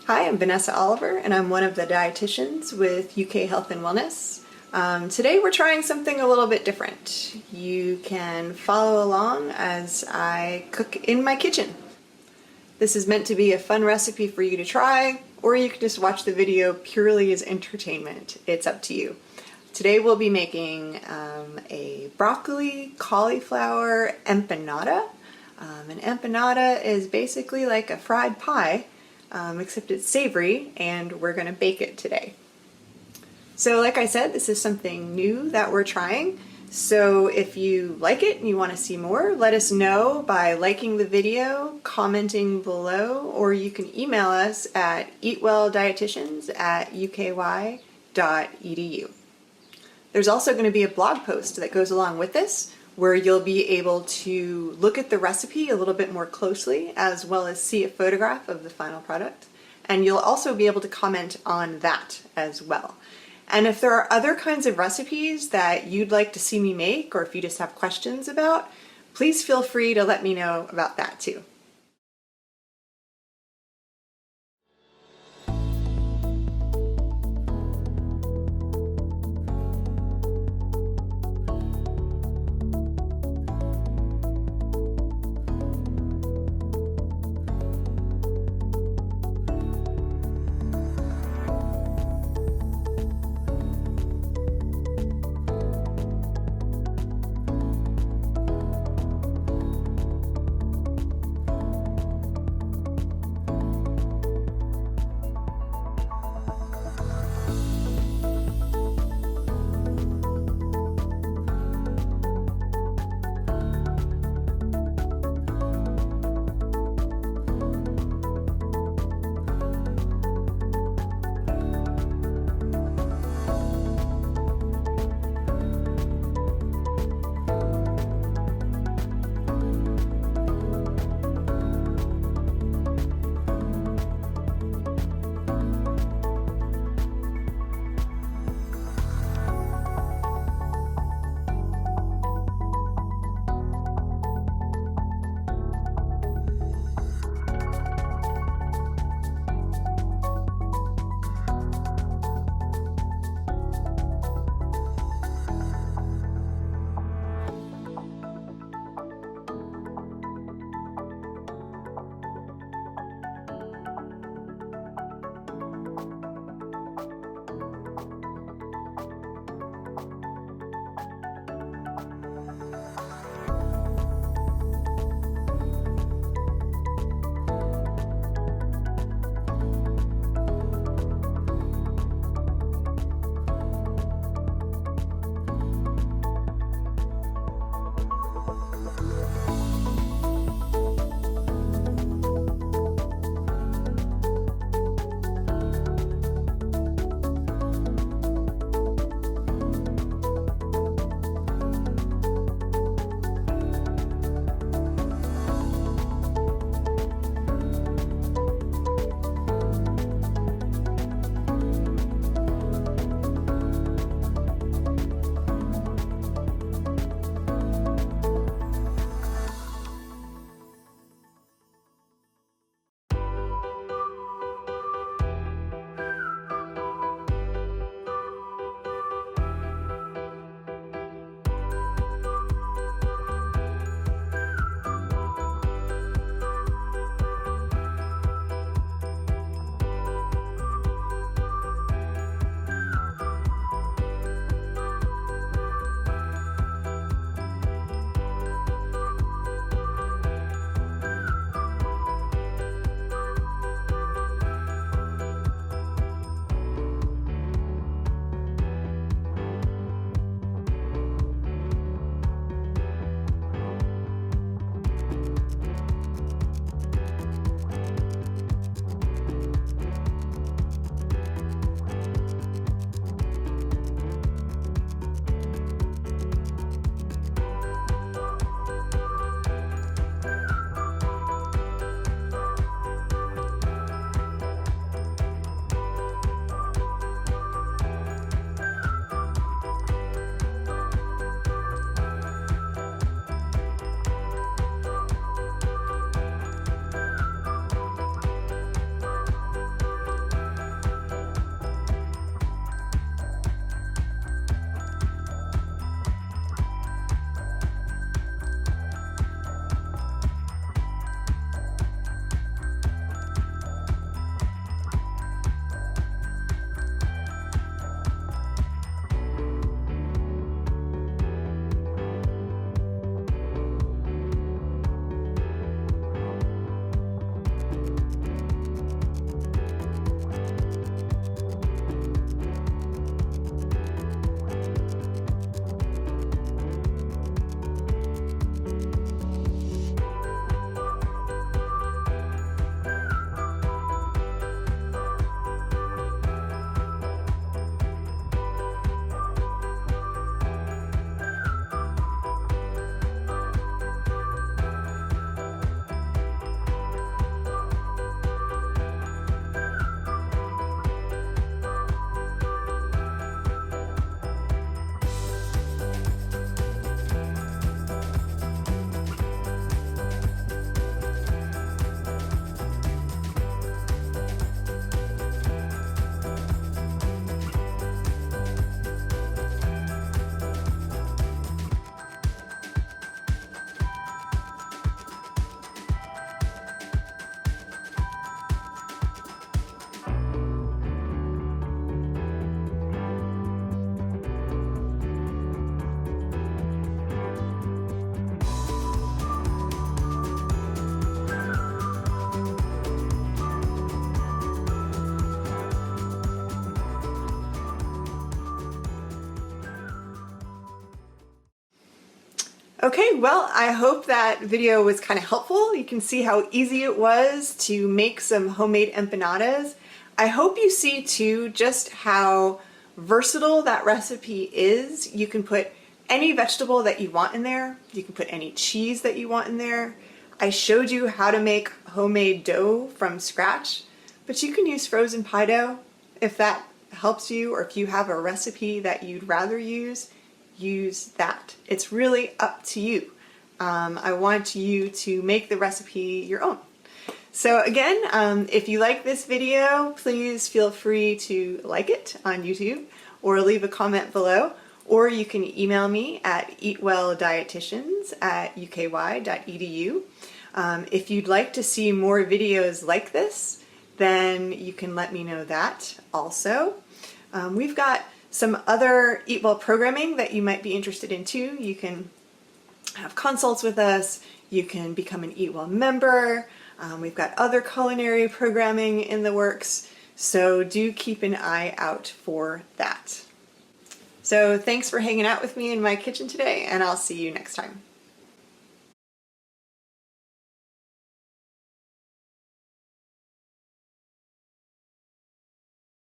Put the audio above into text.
Hi, I'm Vanessa Oliver, and I'm one of the dietitians with UK Health and Wellness. Today we're trying something a little bit different. You can follow along as I cook in my kitchen. This is meant to be a fun recipe for you to try, or you can just watch the video purely as entertainment. It's up to you. Today we'll be making a broccoli cauliflower empanada. An empanada is basically like a fried pie, except it's savory, and we're going to bake it today. So like I said, this is something new that we're trying. So if you like it and you want to see more, let us know by liking the video, commenting below, or you can email us at eatwelldietitians@uky.edu. There's also going to be a blog post that goes along with this, where you'll be able to look at the recipe a little bit more closely, as well as see a photograph of the final product. And you'll also be able to comment on that as well. And if there are other kinds of recipes that you'd like to see me make, or if you just have questions about, please feel free to let me know about that too. Okay, well, I hope that video was kind of helpful. You can see how easy it was to make some homemade empanadas. I hope you see too just how versatile that recipe is. You can put any vegetable that you want in there. You can put any cheese that you want in there. I showed you how to make homemade dough from scratch, but you can use frozen pie dough if that helps you, or if you have a recipe that you'd rather use that. It's really up to you. I want you to make the recipe your own. So again, if you like this video, please feel free to like it on YouTube or leave a comment below, or you can email me at eatwelldietitians@uky.edu. If you'd like to see more videos like this, then you can let me know that also. We've got some other Eat Well programming that you might be interested in too. You can have consults with us, you can become an Eat Well member, we've got other culinary programming in the works, so do keep an eye out for that. So thanks for hanging out with me in my kitchen today, and I'll see you next time.